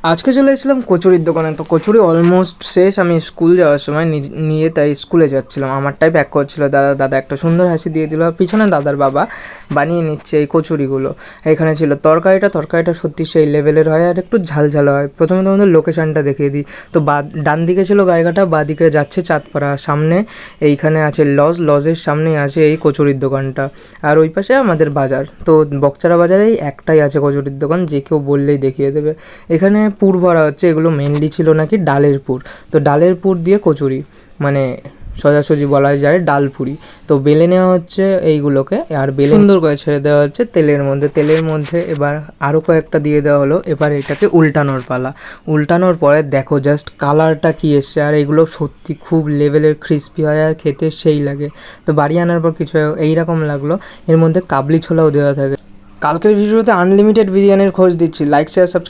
আজকে চলে এসেছিলাম কচুরির দোকানে। তো কচুরি অলমোস্ট শেষ। আমি স্কুল যাওয়ার সময় নিয়ে তাই স্কুলে যাচ্ছিলাম। আমারটাই প্যাক করছিল দাদা। দাদা একটা সুন্দর হাসি দিয়ে দিল। পিছনে দাদার বাবা বানিয়ে নিচ্ছে এই কচুরিগুলো। এখানে ছিল তরকারিটা সত্যি সেই লেভেলের হয় আর একটু ঝালঝাল হয়। প্রথমে তোমাদের লোকেশানটা দেখিয়ে দিই। তো ডান দিকে ছিল গায়েঘাটা, বাঁ দিকে যাচ্ছে চাঁদপাড়া। সামনে এইখানে আছে লজের সামনেই আছে এই কচুরির দোকানটা। আর ওই পাশে আমাদের বাজার। তো বকচারা বাজারেই একটাই আছে কচুরির দোকান, যে কেউ বললেই দেখিয়ে দেবে। এখানে পুর ভরা হচ্ছে, এগুলো মেনলি ছিল নাকি ডালের পুর। তো ডালের পুর দিয়ে কচুরি, মানে সোজাসুজি বলা যায় ডালপুরি। তো বেলে নেওয়া হচ্ছে এইগুলোকে, আর বেলে সুন্দর করে ছেড়ে দেওয়া হচ্ছে তেলের মধ্যে এবার আরও কয়েকটা দিয়ে দেওয়া হলো। এবার এটাকে উল্টানোর পালা। উল্টানোর পরে দেখো জাস্ট কালারটা কি এসছে, আর এগুলো সত্যি খুব লেভেলের ক্রিস্পি হয় আর খেতে সেই লাগে। তো বাড়ি আনার পর কিছু এইরকম লাগলো। এর মধ্যে কাবলি ছোলাও দেওয়া থাকে। কালকের ভিডিওতে আনলিমিটেড বিরিয়ানির খোঁজ দিচ্ছি। Like share subscribe